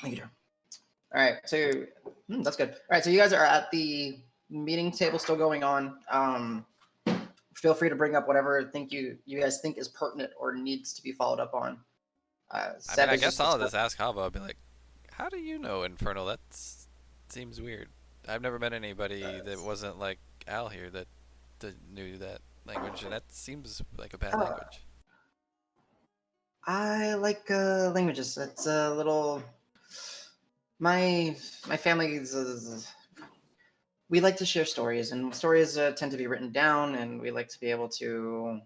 Thank you. All right, so that's good. All right, so you guys are at the meeting table still going on. Feel free to bring up whatever you guys think is pertinent or needs to be followed up on. I mean, I guess I'll just ask Hava. I'll be like, "How do you know Infernal? That seems weird. I've never met anybody that wasn't like Al here that knew that language, and that seems like a bad language." I like languages. It's a little. My family we like to share stories, and stories tend to be written down, and we like to be able to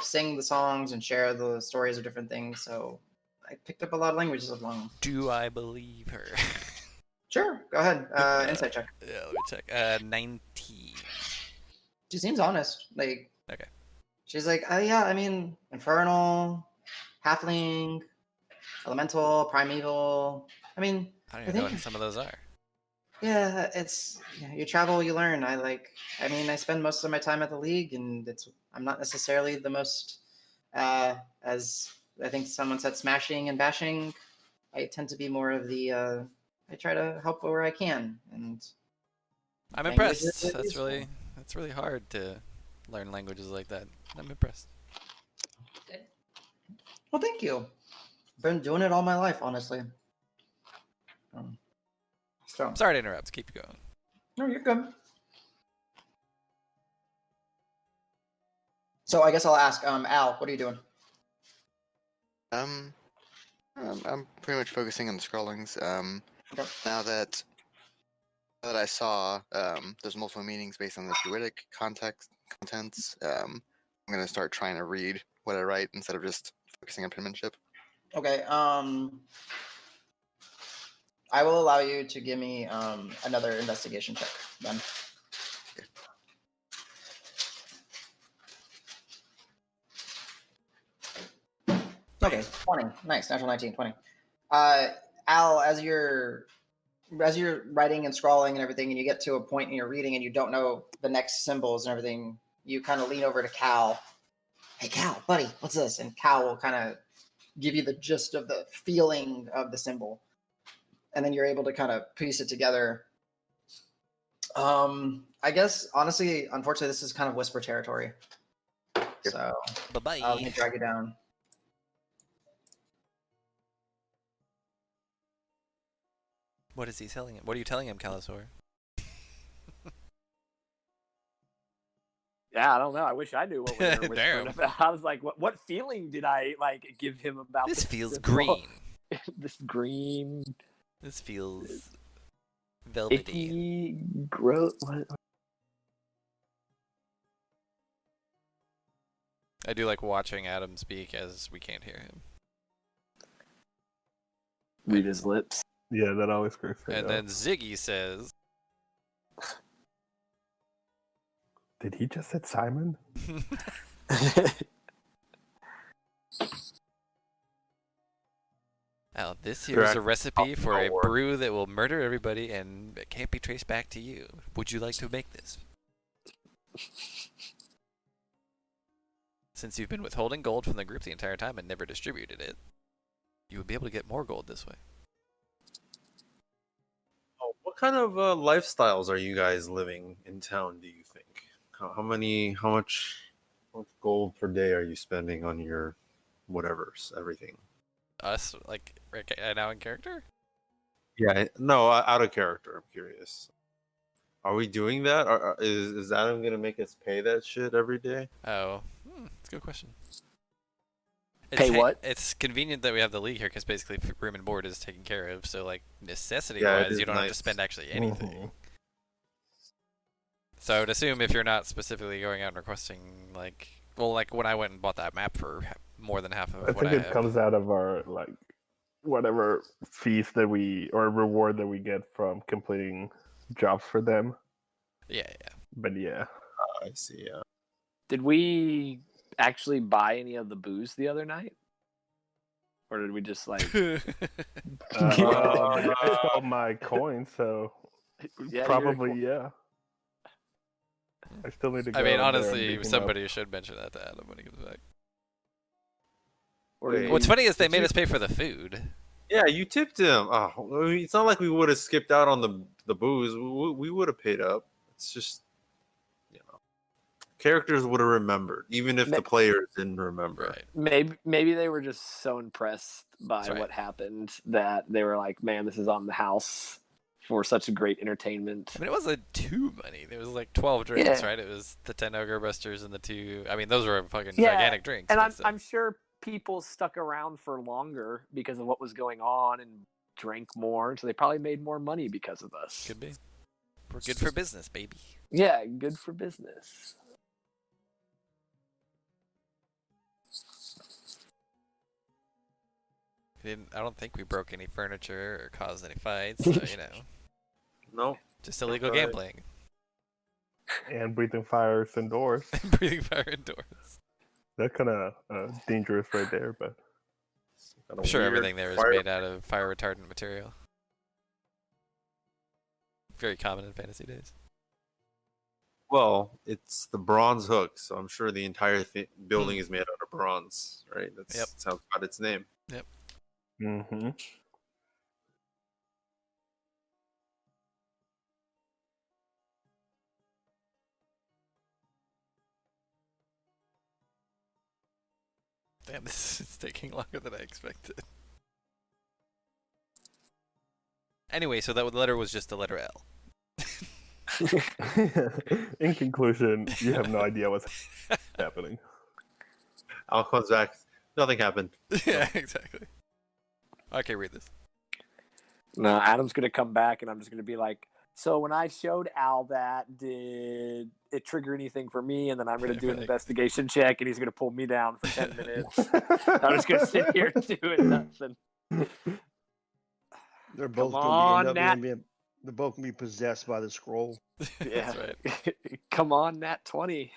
sing the songs and share the stories of different things. So I picked up a lot of languages along. Do I believe her? Sure, go ahead. Insight check. Yeah, let me check. 19. She seems honest. Like, okay. She's like, yeah, I mean, infernal, halfling, elemental, primeval. I mean, I don't even know what some of those are. Yeah, you travel, you learn. I spend most of my time at the league, and I'm not necessarily the most, as I think someone said, smashing and bashing. I tend to be more of the, I try to help where I can, and I'm impressed. That's really hard to learn languages like that. I'm impressed. Good. Well, thank you. Been doing it all my life, honestly. So. Sorry to interrupt. Keep going. No, you're good. So I guess I'll ask, Al, what are you doing? I'm pretty much focusing on the scrollings. Okay. Now that I saw there's multiple meanings based on the druidic contents, I'm gonna start trying to read what I write instead of just focusing on penmanship. Okay. I will allow you to give me another investigation check then. Okay, 20. Nice, natural 19, 20. Al, as you're writing and scrawling and everything, and you get to a point in your reading and you don't know the next symbols and everything, you kind of lean over to Cal. Hey, Cal, buddy, what's this? And Cal will kind of give you the gist of the feeling of the symbol. And then you're able to kind of piece it together. I guess, honestly, unfortunately, this is kind of whisper territory. So, bye-bye. Let me drag you down. What is he telling him? What are you telling him, Calisor? Yeah, I don't know. I wish I knew what we were whispering about. I was like, what feeling did I give him about this? Feels green. This green. This feels velvety. Gross. I do like watching Adam speak as we can't hear him. Read his lips. Yeah, that always cracks me up. And then Ziggy says, "Did he just say Simon?" Now, this here is a recipe for a brew that will murder everybody and it can't be traced back to you. Would you like to make this? Since you've been withholding gold from the group the entire time and never distributed it, you would be able to get more gold this way. Oh, what kind of lifestyles are you guys living in town, do you think? How much gold per day are you spending on your whatever's, everything? Us, like, right now in character? Yeah, no, out of character, I'm curious. Are we doing that? Is Adam going to make us pay that shit every day? Oh, that's a good question. Pay what? It's convenient that we have the league here because basically room and board is taken care of. So, like, necessity-wise, you don't have to spend actually anything. Mm-hmm. So I would assume if you're not specifically going out and requesting, like when I went and bought that map for more than half of what I have. I think it comes out of our, like, whatever fees that or reward that we get from completing jobs for them. Yeah. But yeah. I see, yeah. Did we actually buy any of the booze the other night? Or did we just, like... I stole my coin, so yeah, probably, yeah. I still need to go. I mean, honestly, somebody should mention that to Adam when he comes back. Wait, what's funny is they made us pay for the food. Yeah, you tipped him. Oh, I mean, it's not like we would have skipped out on the booze. We would have paid up. It's just, characters would have remembered, even if the players didn't remember. Right. Maybe they were just so impressed by right. what happened that they were like, "Man, this is on the house for such a great entertainment." I mean, it wasn't too many. There was like 12 drinks, right? It was the 10 Ogre Busters and the 2. I mean, those were fucking gigantic drinks. And I'm sure people stuck around for longer because of what was going on and drank more, so they probably made more money because of us. Could be. We're good for business, baby. Yeah, good for business. I don't think we broke any furniture or caused any fights, so, No. Just illegal gambling. And breathing fires indoors. Breathing fire indoors. That's kind of dangerous right there, but... I'm sure everything there is made out of fire retardant material. Very common in fantasy days. Well, it's the bronze hook, so I'm sure the entire building is made out of bronze, right? That's how it got its name. Yep. Mm-hmm. Damn, this is taking longer than I expected. Anyway, so that letter was just the letter L. In conclusion, you have no idea what's happening. Al comes back. Nothing happened. Yeah, exactly. Okay, read this. No, Adam's going to come back, and I'm just going to be like, so when I showed Al that, did it trigger anything for me? And then I'm going to do an investigation check, and he's going to pull me down for 10 minutes. I'm just going to sit here doing nothing. They're both going to they're both going to be possessed by the scroll. Yeah. That's right. Come on, Nat 20.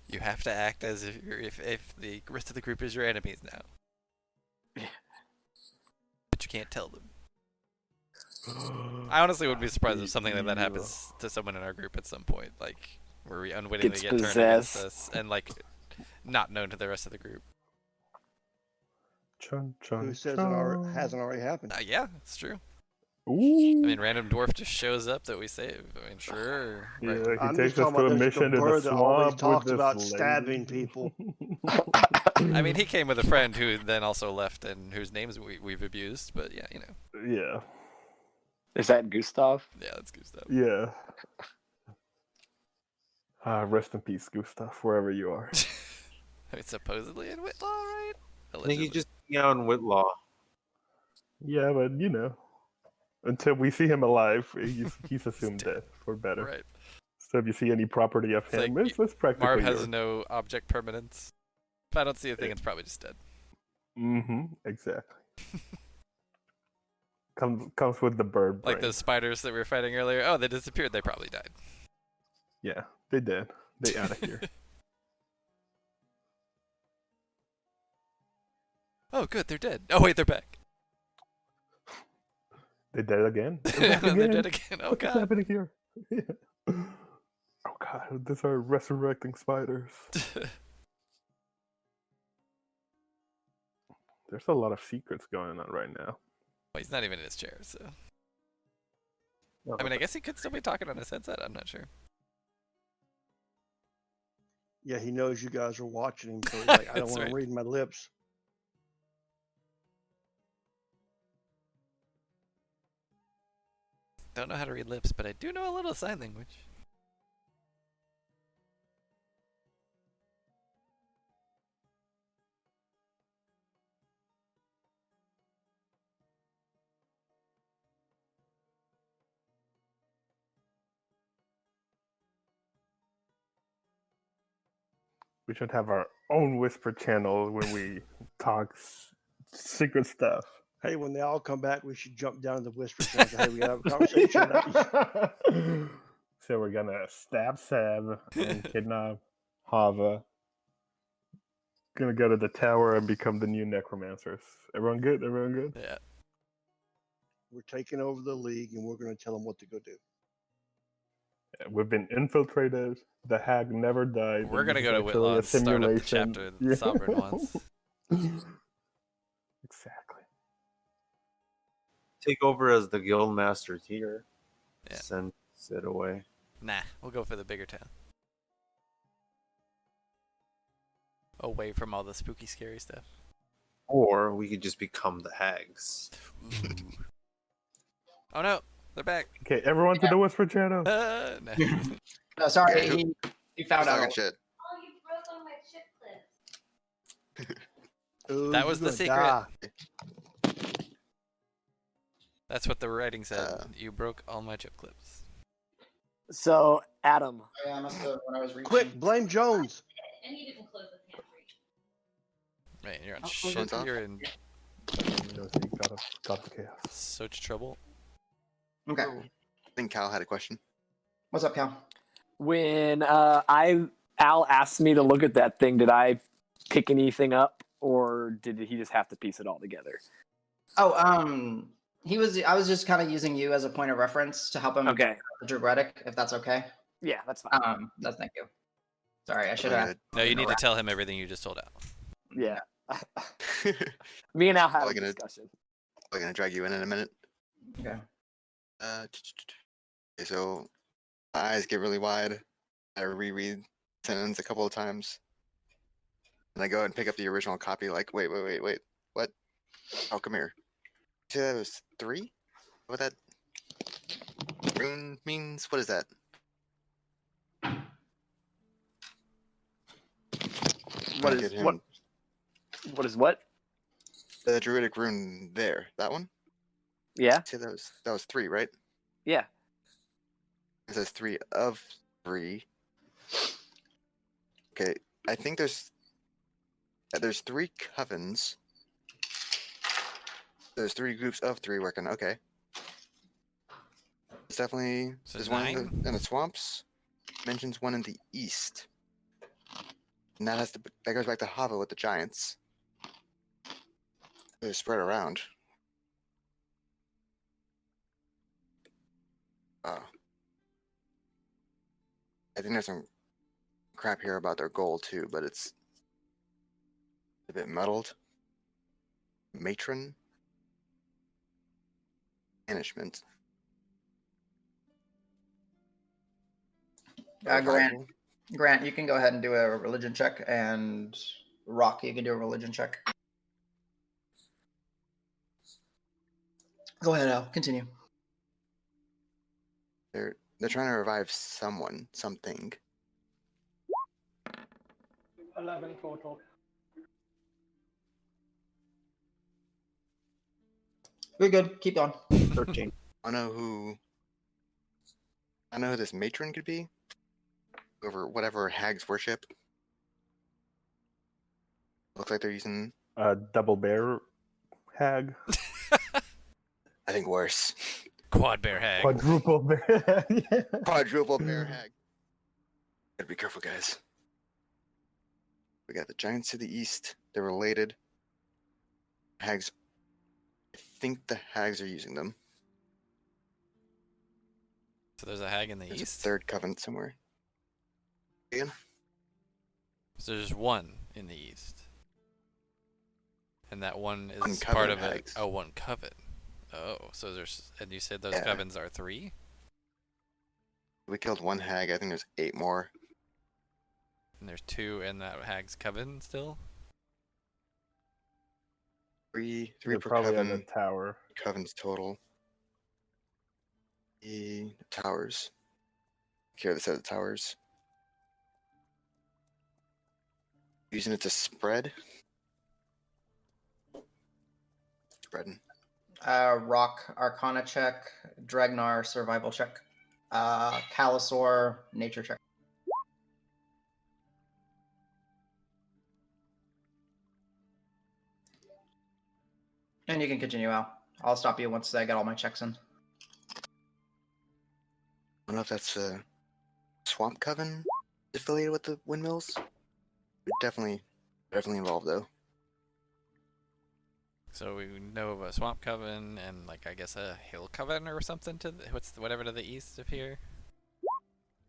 You have to act as if the rest of the group is your enemies now. Yeah. But you can't tell them. I honestly would be surprised if something like that happens to someone in our group at some point. Like, where we unwittingly get turned against us and, like, not known to the rest of the group. Who says it hasn't already happened? Yeah, it's true. Ooh. I mean, random dwarf just shows up that we save. I mean, sure. Yeah, Right. he takes us to a mission in the swamp always talks with this about lady. stabbing people. I mean, he came with a friend who then also left and whose names we've abused, but yeah, Yeah. Is that Gustav? Yeah, that's Gustav. Yeah. Rest in peace, Gustav, wherever you are. I mean, supposedly in Whitlaw, right? I think he's just out in Whitlaw. Yeah, but until we see him alive, he's assumed dead. dead for better. Right. So if you see any property of him, like, it's practically Marb has yours. no object permanence. If I don't see a thing, it's probably just dead. Mm-hmm. Exactly. Comes with the bird brain. Like those spiders that we were fighting earlier. Oh, they disappeared. They probably died. Yeah, they did. They out of here. Oh, good. They're dead. Oh, wait, they're back. They dead again? They're dead again. Oh, What's God. happening here? Yeah. Oh, God. These are resurrecting spiders. There's a lot of secrets going on right now. Well, he's not even in his chair, so. I mean, I guess he could still be talking on his headset. I'm not sure. Yeah, he knows you guys are watching him, so he's like, I don't want to read my lips. Don't know how to read lips, but I do know a little sign language. We should have our own whisper channel when we talk secret stuff. Hey, when they all come back, we should jump down to the whisper channel. Hey, we gotta have a conversation. So we're gonna stab Seb and kidnap Hava. Gonna go to the tower and become the new necromancers. Everyone good? Everyone good? Yeah. We're taking over the league, and we're gonna tell them what to go do. Yeah, we've been infiltrated. The hag never died. We're gonna go to Whitlaw and start up the chapter that the Sovereign wants. Exactly. take over as the guild master here. Yeah. Send it away. Nah, we'll go for the bigger town. Away from all the spooky, scary stuff. Or we could just become the hags. Oh no, they're back. Okay, everyone to the Whisper Channel. No. No, sorry, Yeah, he found Talking out. shit. Oh, you broke all my chip clips. Ooh, That you're was the gonna secret. die. That's what the writing said. You broke all my chip clips. So, Adam, Oh, yeah, I must have when I was reaching. Quick, blame Jones. And you didn't close the pantry. Man, you're on Oh, shit. what's up? You're in Got the chaos. such trouble. Okay. I think Cal had a question. What's up, Cal? when Al asked me to look at that thing, did I pick anything up, or did he just have to piece it all together? Oh, I was just kind of using you as a point of reference to help him. Okay. The Druidic, if that's okay. Yeah, that's fine. Thank you. Sorry, I should have. No, you need to tell him everything you just told Al. Yeah. Me and Al had a Probably gonna- discussion. We're gonna drag you in a minute. Okay. Okay, so my eyes get really wide. I reread the sentence a couple of times, and I go ahead and pick up the original copy. Like, wait, what? Oh, come here. See, that was 3. What that rune means? What is that? What Get is him- what? What is what? The druidic rune there. That one. Yeah. See, that was 3, right? Yeah. It says 3 of 3. Okay, I think there's 3 covens. There's 3 groups of 3 working. Okay, it's definitely So there's one 9? in the swamps. Mentions one in the east, and that goes back to Hava with the giants. They're spread around. I think there's some crap here about their goal too, but it's a bit muddled. Matron. Banishment. Grant, you can go ahead and do a religion check, and Roque, you can do a religion check. Go ahead, Al. Continue. They're trying to revive something. 11 total. We're good. Keep going. 13. I know who this matron could be. Whatever hags worship. Looks like they're using. Double bear hag. I think worse. Quad bear hag. Quadruple bear. Yeah. Quadruple bear hag. Gotta be careful, guys. We got the giants to the east. They're related. Hags. I think the hags are using them. So there's a hag in the There's east? a third coven somewhere. Again? So there's one in the east. And that one is One part coven of it. hags. Oh, one coven. Oh, so there's, and you said those Yeah. covens are 3? We killed one hag. I think there's 8 more. And there's 2 in that hag's coven still? 3 They're per probably coven. on the tower. Covens total. The towers. Here, this says the towers. Using it to spread. Spreading. Rock Arcana check, Dregnar survival check, Calisor nature check. And you can continue out. I'll stop you once I get all my checks in. I don't know if that's a swamp coven affiliated with the windmills. We're definitely involved though. So we know of a swamp coven and like I guess a hill coven or something to the, whatever to the east of here,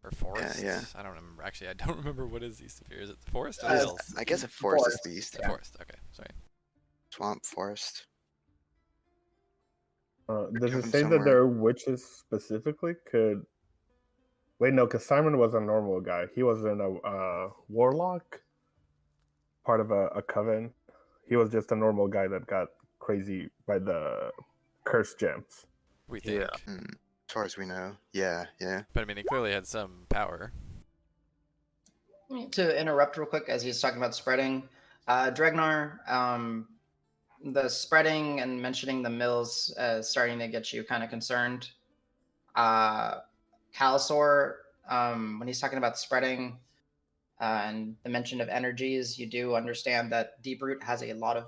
or forest. Yeah. I don't remember. Actually, I don't remember what is east of here. Is it the forest or Uh, the hills? I guess a forest is Forest. the east. The yeah. forest. Okay, sorry. Swamp, forest. Does it Jumping say that somewhere. there are witches specifically? Could wait, no, because Simon was a normal guy. He wasn't a warlock, part of a coven. He was just a normal guy that got crazy by the cursed gems. We think. Yeah. As far as we know, yeah. But I mean, he clearly had some power. To interrupt real quick, as he's talking about spreading, Dregnar, the spreading and mentioning the mills starting to get you kind of concerned. Calisor, when he's talking about spreading and the mention of energies, you do understand that Deeproot has a lot of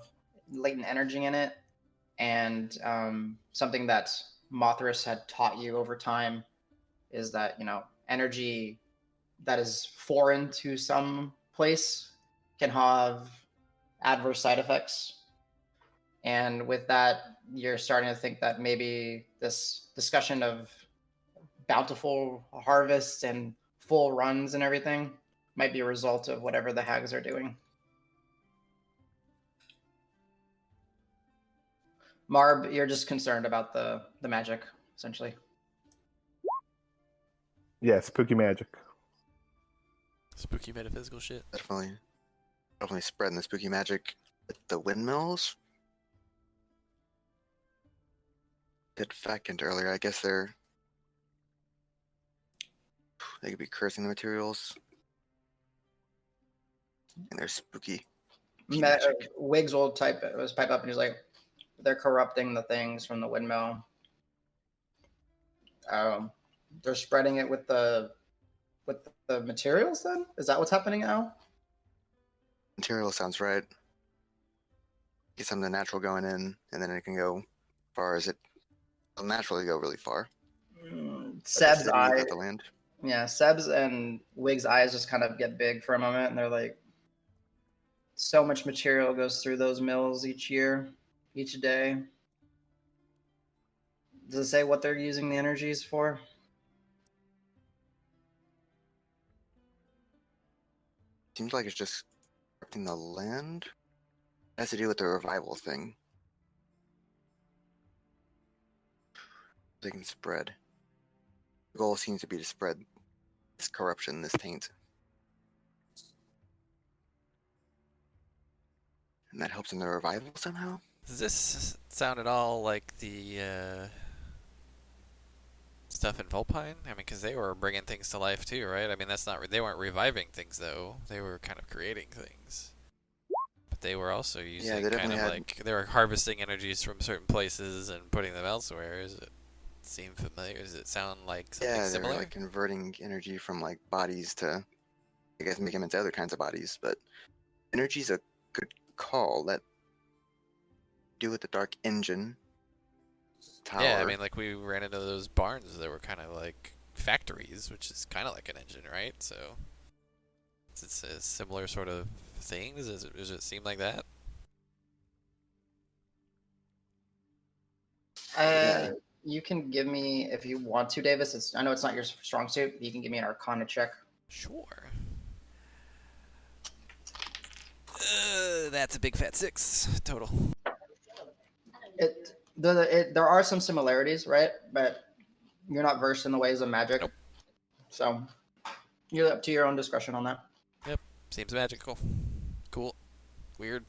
latent energy in it, and something that Mothras had taught you over time is that energy that is foreign to some place can have adverse side effects. And with that, you're starting to think that maybe this discussion of bountiful harvests and full runs and everything might be a result of whatever the hags are doing. Marb, you're just concerned about the magic, essentially. Yeah, spooky magic. Spooky metaphysical shit. Definitely spreading the spooky magic with the windmills. Did vacant earlier. I guess they could be cursing the materials, and they're spooky. Magic. Wiggs will pipe up, and he's like, "They're corrupting the things from the windmill. They're spreading it with the materials. Then is that what's happening now?" Material sounds right. Get some of the natural going in, and then it can go far as it will naturally go really far. Seb's eyes. The land. Yeah, Seb's and Wig's eyes just kind of get big for a moment, and they're like, so much material goes through those mills each year, each day. Does it say what they're using the energies for? Seems like it's just corrupting the land. It has to do with the revival thing. They can spread. The goal seems to be to spread this corruption, this taint. And that helps in the revival somehow? Does this sound at all like the stuff in Volpine? I mean, because they were bringing things to life too, right? I mean, they weren't reviving things though. They were kind of creating things. But they were also using they were harvesting energies from certain places and putting them elsewhere. Does it seem familiar? Does it sound like something similar? They're like converting energy from like bodies to, I guess, make them into other kinds of bodies. But energy's a good call. That do with the dark engine tower. Yeah, I mean, like we ran into those barns that were kind of like factories, which is kind of like an engine, right? So it's a similar sort of thing. Does it seem like that? You can give me, if you want to, Davis. I know it's not your strong suit. You can give me an Arcana check. Sure. That's a big fat 6 total. There are some similarities, right? But you're not versed in the ways of magic. Nope. So you're up to your own discretion on that. Yep. Seems magical. Cool. Weird.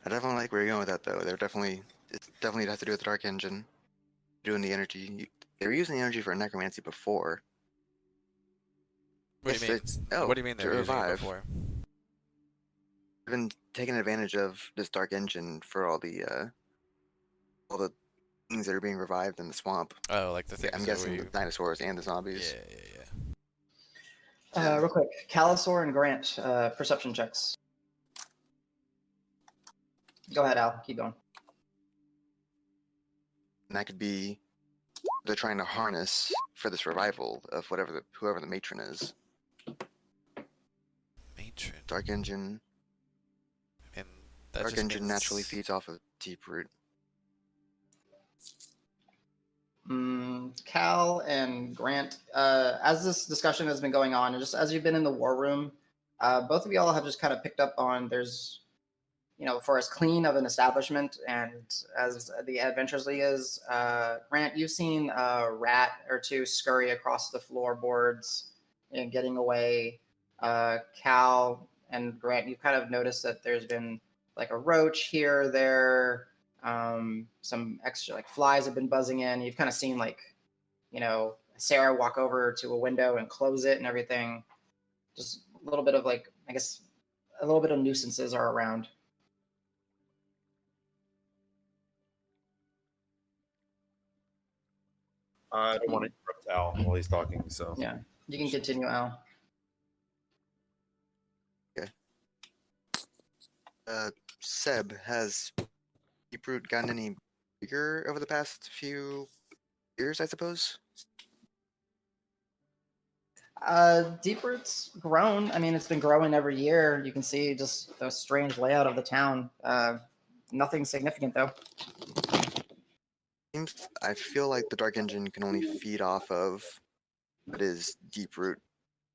I definitely like where you're going with that, though. It definitely has to do with the dark engine. Doing the energy. They were using the energy for necromancy before. What do you mean? What do you mean they were using it before? They've been taking advantage of this dark engine for all the things that are being revived in the swamp. Oh, like the things. I'm guessing the dinosaurs and the zombies. Yeah. Real quick, Calisor and Grant, perception checks. Go ahead, Al. Keep going. And that could be they're trying to harness for this revival of whoever the matron is. Matron. Dark engine. And dark engine naturally feeds off of Deeproot. Cal and Grant, as this discussion has been going on, and just as you've been in the war room, both of y'all have just kind of picked up on there's for as clean of an establishment and as the Adventures League is, Grant, you've seen a rat or two scurry across the floorboards and getting away. Cal and Grant, you've kind of noticed that there's been like a roach here or there. Some extra like flies have been buzzing in. You've kind of seen like, Sarah walk over to a window and close it and everything. Just a little bit of like, I guess, a little bit of nuisances are around. I don't want to interrupt Al while he's talking, so. Yeah, you can continue, Al. Okay. Seb, has Deeproot gotten any bigger over the past few years, I suppose? Deeproot's grown. I mean, it's been growing every year. You can see just the strange layout of the town. Nothing significant, though. I feel like the Dark Engine can only feed off of what is Deeproot,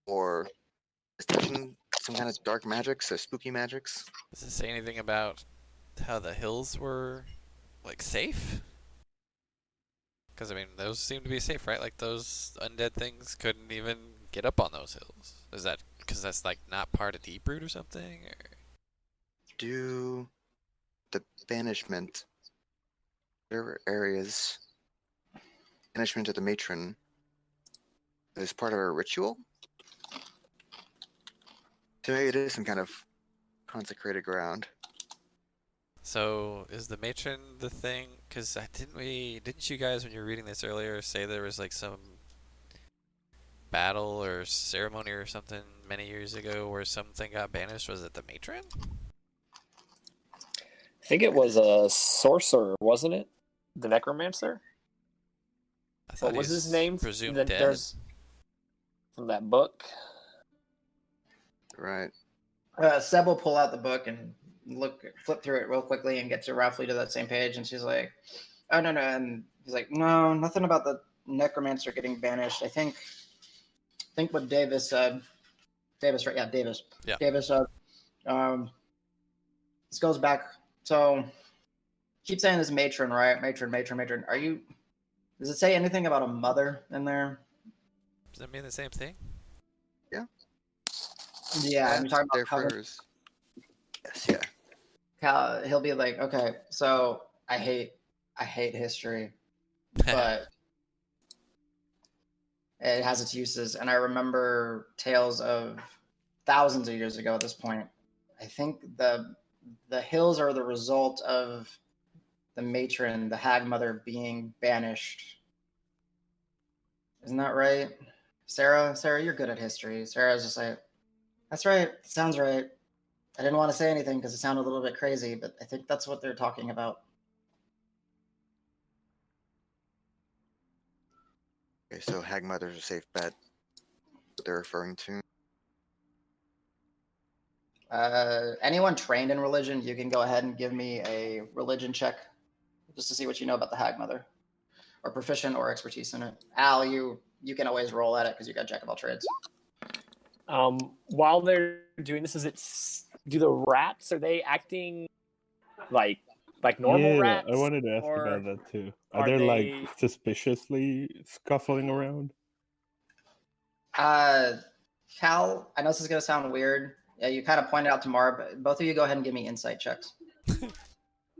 or is touching some kind of dark magics or spooky magics. Does it say anything about how the hills were, like, safe? Because, I mean, those seem to be safe, right? Like, those undead things couldn't even get up on those hills. Is that because that's, like, not part of Deeproot or something? Or? Do the banishment, there were areas, banishment of the matron, is part of a ritual? So maybe it is some kind of consecrated ground. So is the matron the thing? Because didn't you guys, when you were reading this earlier, say there was like some battle or ceremony or something many years ago where something got banished? Was it the matron? I think it was a sorcerer, wasn't it? The necromancer. What was his name? Presumed That dead. there's from that book. Right. Seb will pull out the book and flip through it real quickly and get to roughly to that same page. And she's like, "Oh no!" And he's like, "No, nothing about the necromancer getting banished. I think what Davis said. Davis, right? Yeah, Davis. Yeah. Davis said. This goes back. So keep saying this matron, right? Matron. Are you? Does it say anything about a mother in there? Does that mean the same thing? Yeah. Yeah, I'm talking about cover. Yes, yeah. He'll be like, okay, so I hate history, but it has its uses, and I remember tales of thousands of years ago. At this point, I think the hills are the result of the matron, the hag mother, being banished. Isn't that right, Sarah? Sarah, you're good at history. Sarah's just like, that's right. Sounds right. I didn't want to say anything because it sounded a little bit crazy, but I think that's what they're talking about. Okay, so Hag Mother's a safe bet. What they're referring to. Anyone trained in religion, you can go ahead and give me a religion check just to see what you know about the Hag Mother, or proficient or expertise in it. Al, you can always roll at it because you got Jack of all trades. While they're doing this, do the rats, are they acting like normal rats? I wanted to ask about that too. Are they like suspiciously scuffling around? Cal, I know this is gonna sound weird. Yeah, you kind of pointed out to Marb. Both of you go ahead and give me insight checks.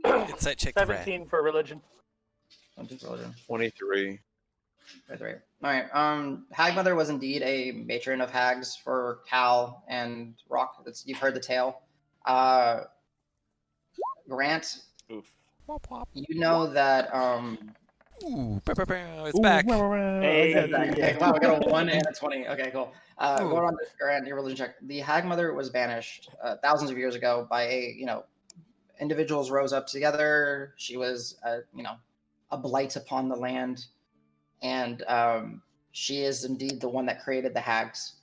Insight check. 17 for religion. 23. All right. Hag Mother was indeed a matron of hags for Cal and Roque. You've heard the tale. Grant, Oof. you know that. Ooh, it's back. Hey, wow, we got a 1 and a 20. Okay, cool. Going on to Grant, your religion check. The Hag Mother was banished thousands of years ago by individuals rose up together. She was, a blight upon the land. And she is indeed the one that created the hags.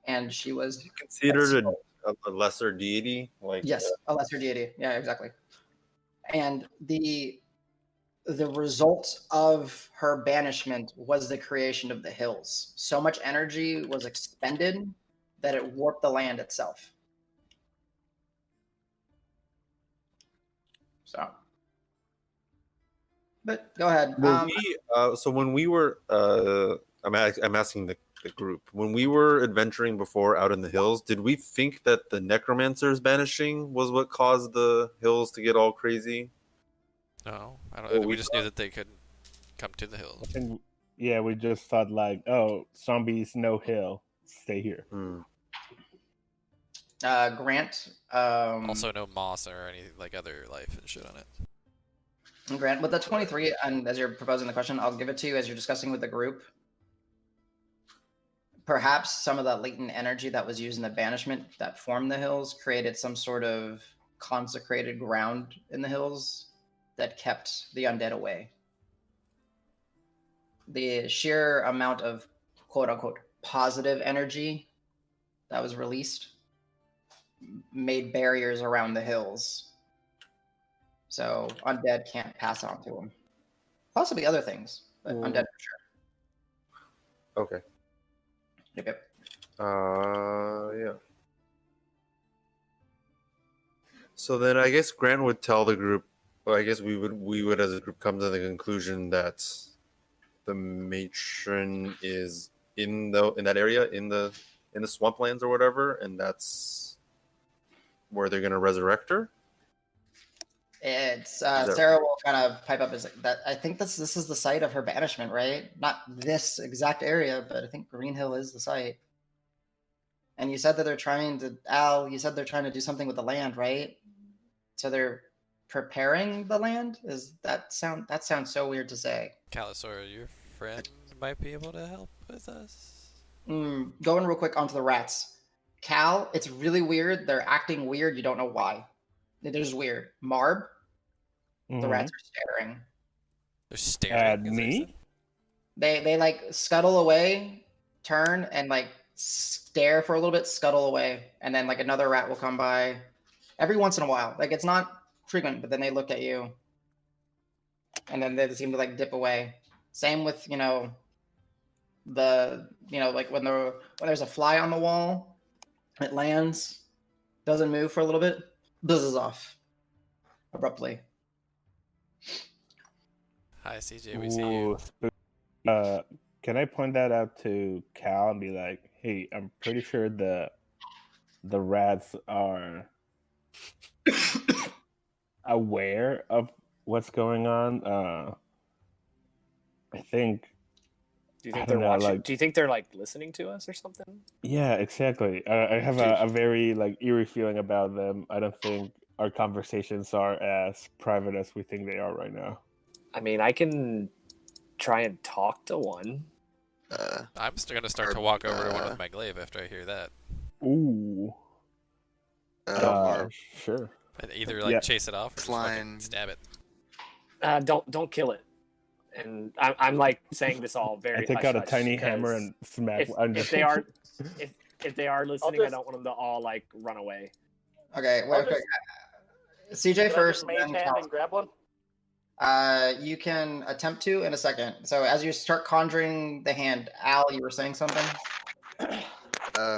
And she was considered a lesser deity? Yes, a lesser deity. Yeah, exactly. And the result of her banishment was the creation of the hills. So much energy was expended that it warped the land itself. So, but go ahead. So when we were, I'm asking the group, when we were adventuring before out in the hills, did we think that the necromancer's banishing was what caused the hills to get all crazy? No, I don't. We just knew that they couldn't come to the hills. I think, yeah, we just thought like, oh, zombies, no hill, stay here. Grant. Also, no moss or any like other life and shit on it. Grant, with the 23, and as you're proposing the question, I'll give it to you as you're discussing with the group. Perhaps some of that latent energy that was used in the banishment that formed the hills created some sort of consecrated ground in the hills that kept the undead away. The sheer amount of quote unquote positive energy that was released made barriers around the hills. So undead can't pass on to them. Possibly other things, but undead for sure. Okay. Yep. Yeah. So then I guess Grant would tell the group, well, I guess we would as a group come to the conclusion that the matron is in that area in the swamplands or whatever, and that's where they're gonna resurrect her. It's Sarah will kind of pipe up as that. I think this is the site of her banishment, right? Not this exact area, but I think Green Hill is the site. And you said that they're trying to you said they're trying to do something with the land, right? So they're preparing the land? That sounds so weird to say. Calisor, your friend might be able to help with us. Going real quick onto the rats. Cal, it's really weird. They're acting weird. You don't know why. They're just weird. Marb, the rats are staring. They're staring at me? They like scuttle away, turn, and like stare for a little bit, scuttle away, and then like another rat will come by every once in a while. Like it's not frequent, but then they look at you, and then they seem to like dip away. Same with like when there's a fly on the wall, it lands, doesn't move for a little bit, buzzes off abruptly. Hi CJ, we see you. Can I point that out to Cal and be like, hey, I'm pretty sure the rats are aware of what's going on. I think. Do you think they're watching? Do you think they're like listening to us or something? Yeah, exactly. I have a very like eerie feeling about them. I don't think our conversations are as private as we think they are right now. I mean, I can try and talk to one. I'm still gonna start to walk over to one with my glaive after I hear that. Ooh. Sure. And either chase it off or just fucking stab it. Don't kill it. And I'm like saying this all very. I take out a tiny hammer and smack. If they are listening, I don't want them to all like run away. Okay, wait. CJ first. Mage hand and grab one. You can attempt to in a second. So as you start conjuring the hand, Al, you were saying something?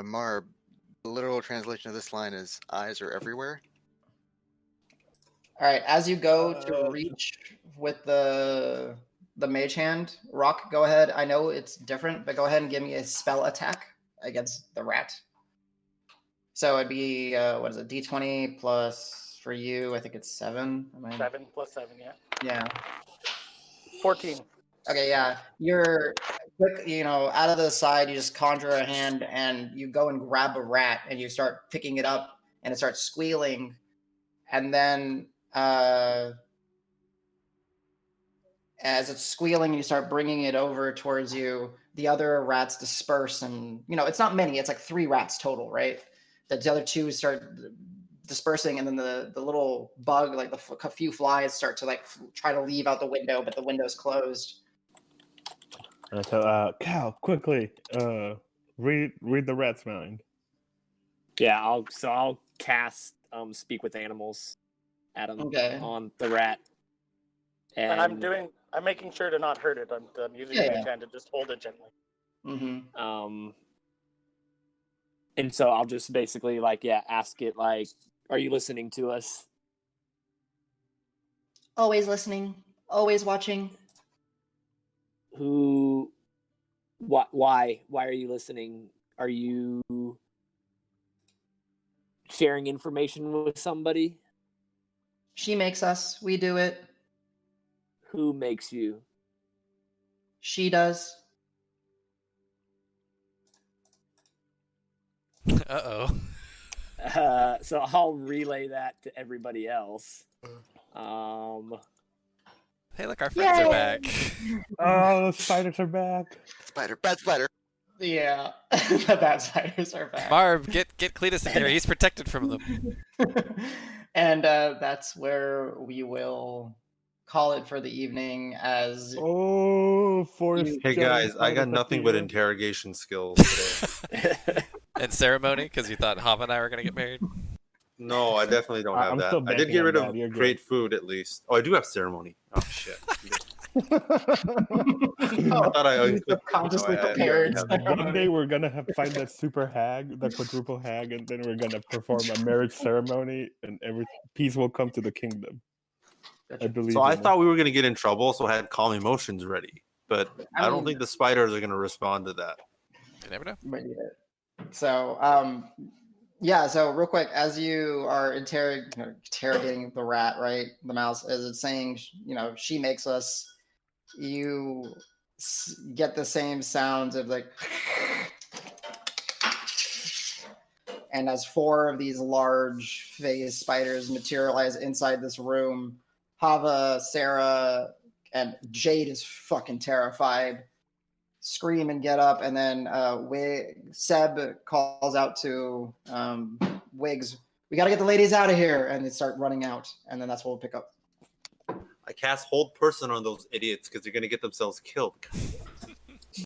Marb, the literal translation of this line is eyes are everywhere. All right, as you go to reach with the mage hand, Roque, go ahead. I know it's different, but go ahead and give me a spell attack against the rat. So it'd be, what is it, D20 plus... For you, I think it's 7. 7 plus 7, yeah. Yeah. 14. Okay, yeah. You're quick, out of the side, you just conjure a hand and you go and grab a rat and you start picking it up and it starts squealing. And then as it's squealing, you start bringing it over towards you. The other rats disperse and, it's not many. It's like 3 rats total, right? The other 2 start dispersing, and then the little bug, like a few flies, start to like try to leave out the window, but the window's closed. And I tell Cal, quickly, read the rat's mind. Yeah, I'll cast speak with animals at him on the rat, and I'm making sure to not hurt it. I'm using my hand to just hold it gently. Mm-hmm. And so I'll just basically ask it like, are you listening to us? Always listening. Always watching. Who? What? Why? Why are you listening? Are you sharing information with somebody? She makes us. We do it. Who makes you? She does. Uh-oh. So I'll relay that to everybody else. Hey, look, our friends are back. Oh, the spiders are back. Bad spider. Yeah, the bad spiders are back. Marb, get Cletus in here. He's protected from them. And that's where we will call it for the evening. As Forrest. Hey guys, I got nothing but interrogation skills today. And ceremony, because you thought Hava and I were going to get married? No, I definitely don't have I'm that. still I did banking get on rid that. of You're good. great food at least. Oh, I do have ceremony. Oh shit. I thought I consciously prepared. One day we're gonna find that super hag, that quadruple hag, and then we're gonna perform a marriage ceremony, and every peace will come to the kingdom. I believe. So I thought we were gonna get in trouble, so I had calm emotions ready. But I don't mean, think the spiders are gonna respond to that. You never know. But yeah. So yeah, so real quick, as you are interrogating the rat, right, the mouse, as it's saying, she makes us, you get the same sounds of like, and as 4 of these large phase spiders materialize inside this room, Hava, Sarah, and Jade is fucking terrified, scream and get up, and then Seb calls out to Wiggs, "We got to get the ladies out of here," and they start running out, and then that's what we'll pick up. I cast hold person on those idiots because they're gonna get themselves killed.